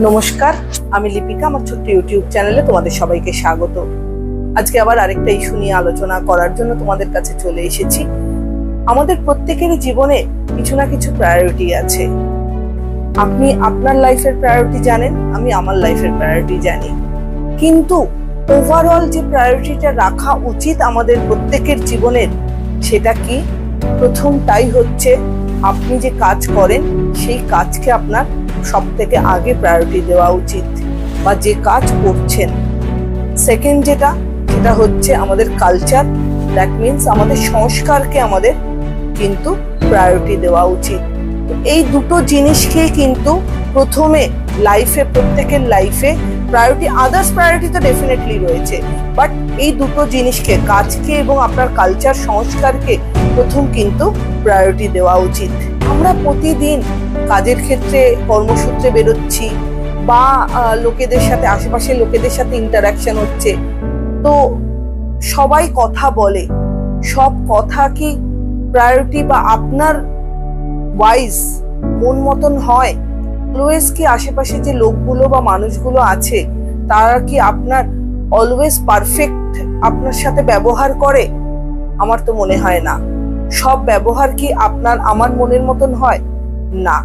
নমস্কার, আমি লিপিকা। আমার ছোট্ট ইউটিউব চ্যানেলে তোমাদের সবাইকে স্বাগত। আজকে আবার আরেকটা ইস্যু নিয়ে আলোচনা করার জন্য তোমাদের কাছে চলে এসেছি। আমাদের প্রত্যেকেরই জীবনে কিছু না কিছু প্রায়োরিটি আছে। আপনি আপনার লাইফের প্রায়োরিটি জানেন, আমি আমার লাইফের প্রায়োরিটি জানি, কিন্তু ওভারঅল যে প্রায়োরিটিটা রাখা উচিত আমাদের প্রত্যেকের জীবনের, সেটা কি? প্রথমটাই হচ্ছে আপনি যে কাজ করেন সেই কাজকে আপনার সব থেকে আগে প্রায়োরিটি দেওয়া উচিত, বা যে কাজ করছেন। সেকেন্ড সেটা হচ্ছে আমাদের কালচার, দ্যাট মিনস আমাদের সংস্কারকে আমাদের কিন্তু প্রায়োরিটি দেওয়া উচিত। এই দুটো জিনিসকে কিন্তু প্রথমে লাইফে, প্রত্যেকের লাইফে প্রায়োরিটি, আদার্স প্রায়োরিটি তো ডেফিনেটলি রয়েছে, বাট এই দুটো জিনিসকে, কাজকে এবং আপনার কালচার সংস্কারকে প্রথম কিন্তু প্রায়োরিটি দেওয়া উচিত। আমরা প্রতিদিন কাজের ক্ষেত্রে কর্মসূত্রে বেরোচ্ছি, বা লোকেদের সাথে, আশেপাশের লোকেদের সাথে ইন্টারাকশন হচ্ছে, তো সবাই কথা বলে, সব কথা কি প্রায়োরিটি বা আপনার ওয়াইজ মন মতন হয়? অলওয়েজ কি আশেপাশে যে লোকগুলো বা মানুষগুলো আছে তারা কি আপনার অলওয়েজ পারফেক্ট আপনার সাথে ব্যবহার করে? আমার তো মনে হয় না। সব ব্যবহার কি আপনার আমার মনের মতন হয়? না।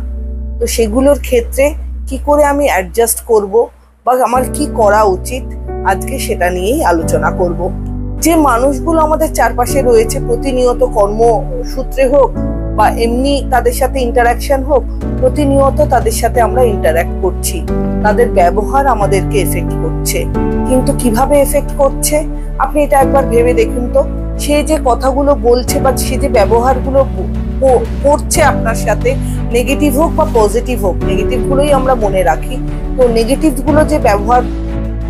তো সেগুলোর ক্ষেত্রে কি করে আমি অ্যাডজাস্ট করব, বা আমার কি করা উচিত, আজকে সেটা নিয়েই আলোচনা করব। যে মানুষগুলো আমাদের চারপাশে রয়েছে, প্রতিনিয়ত কর্মসূত্রে হোক বা এমনি তাদের সাথে ইন্টারাকশন হোক, প্রতিনিয়ত তাদের সাথে আমরা ইন্টারাক্ট করছি, তাদের ব্যবহার আমাদেরকে এফেক্ট করছে। কিন্তু কিভাবে এফেক্ট করছে আপনি এটা একবার ভেবে দেখুন তো। সে যে কথাগুলো বলছে বা সে যে ব্যবহারগুলো করছে আপনার সাথে, নেগেটিভ হোক বা পজিটিভ হোক, নেগেটিভ গুলোই আমরা মনে রাখি। তো নেগেটিভ গুলো যে ব্যবহার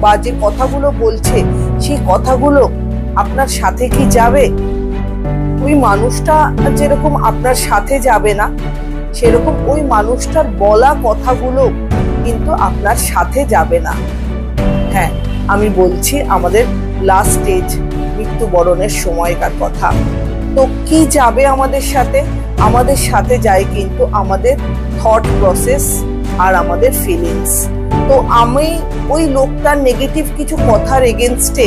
বা যে কথাগুলো বলছে, সেই কথাগুলো আপনার সাথে কি যাবে? ওই মানুষটা যেরকম আপনার সাথে যাবে না, সেরকম ওই মানুষটার বলা কথাগুলো কিন্তু আপনার সাথে যাবে না। হ্যাঁ, আমি বলছি আমাদের লাস্ট স্টেজ, মৃত্যুবরণের সময়কার কথা। তো কি যাবে আমাদের সাথে? আমাদের সাথে যায় কিন্তু আমাদের থট প্রসেস আর আমাদের ফিলিংস। তো আমি ওই লোকটার নেগেটিভ কিছু কথার এগেনস্টে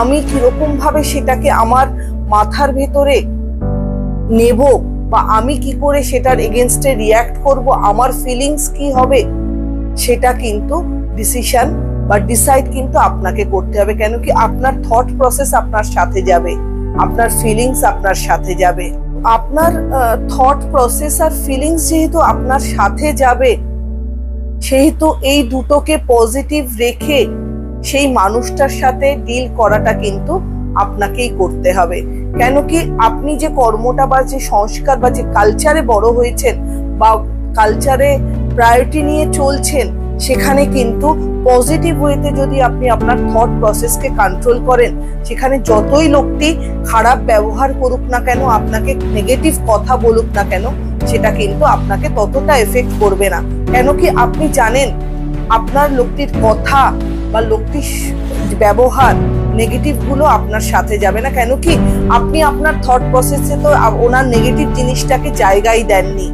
আমি কিরকম ভাবে সেটাকে আমার মাথার ভেতরে নেব, বা আমি কি করে সেটার এগেনস্টে রিয়াক্ট করব, আমার ফিলিংস কি হবে, সেটা কিন্তু ডিসিশন বা ডিসাইড কিন্তু আপনাকে করতে হবে। কেন কি আপনার থট প্রসেস আপনার সাথে যাবে, আপনার ফিলিংস আপনার সাথে যাবে। আপনার থট প্রসেস আর ফিলিংস যেহেতু আপনার সাথে যাবে, সেহেতু এই দুটোকে পজিটিভ রেখে সেই মানুষটার সাথে ডিল করাটা কিন্তু আপনাকেই করতে হবে। কেন কি আপনি যে কর্মটা বা যে সংস্কার বা যে কালচারে বড় হয়েছেন বা কালচারে প্রায়োরিটি নিয়ে চলছেন, সেখানে কিন্তু পজিটিভ ওয়েতে যদি আপনি আপনার থট প্রসেসকে কন্ট্রোল করেন, সেখানে যতই লোকটি খারাপ ব্যবহার করুক না কেন, আপনাকে নেগেটিভ কথা বলুক না কেন, সেটা কিন্তু আপনাকে ততটা এফেক্ট করবে না। কেন কি আপনি জানেন আপনার লোকটির কথা বা লোকটির ব্যবহার নেগেটিভ গুলো আপনার সাথে যাবে না। কেন কি আপনি আপনার থট প্রসেসে তো ওনার নেগেটিভ জিনিসটাকে জায়গায় দেননি।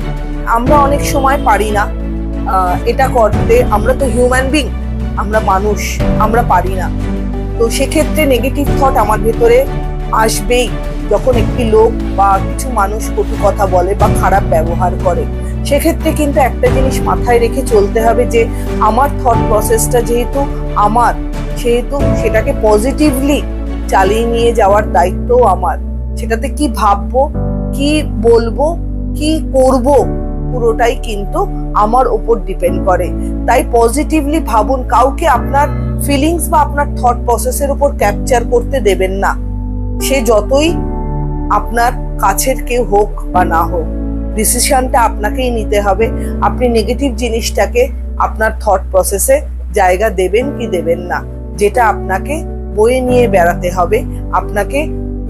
আমরা অনেক সময় পারি না এটা করতে, আমরা তো হিউম্যান বিং, আমরা মানুষ, আমরা পারি না। তো সেক্ষেত্রে নেগেটিভ থট আমার ভেতরে আসবেই যখন একটি লোক বা কিছু মানুষ কটু কথা বলে বা খারাপ ব্যবহার করে। সেক্ষেত্রে কিন্তু একটা জিনিস মাথায় রেখে চলতে হবে যে আমার থট প্রসেসটা যেহেতু আমার, সেহেতু সেটাকে পজিটিভলি চালিয়ে নিয়ে যাওয়ার দায়িত্বও আমার। সেটাতে কি ভাববো, কি বলবো, কি করব, পুরোটাই কিন্তু আমার উপর ডিপেন্ড করে। তাই পজিটিভলি ভাবুন, কাউকে আপনার ফিলিংস বা আপনার থট প্রসেসের উপর ক্যাপচার করতে দেবেন না, সে যতই আপনার কাছের কেউ হোক বা না হোক। ডিসিশনটা আপনাকেই নিতে হবে। আপনি নেগেটিভ জিনিসটাকে আপনার থট প্রসেসে জায়গা দেবেন কি দেবেন না, যেটা আপনাকে বয়ে নিয়ে বেড়াতে হবে। আপনাকে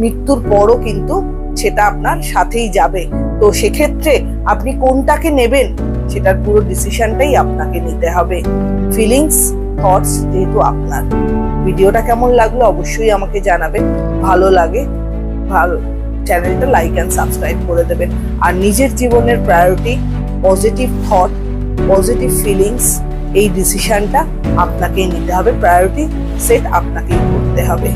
মৃত্যুর পরও কিন্তু সেটা আপনার সাথেই যাবে। তো সেক্ষেত্রে আপনি কোনটাকে নেবেন, সেটার পুরো ডিসিশনটাই আপনাকে নিতে হবে। ফিলিংস, থটস যেহেতু আপনার। ভিডিওটা কেমন লাগলো অবশ্যই আমাকে জানাবেন। ভালো লাগে চ্যানেলটা লাইক এন্ড সাবস্ক্রাইব করে দেবেন। আর নিজের জীবনের priority, positive thought, positive feelings এই ডিসিশনটা আপনাকেই নিতে হবে, প্রায়োরিটি সেট আপনাকেই করতে হবে।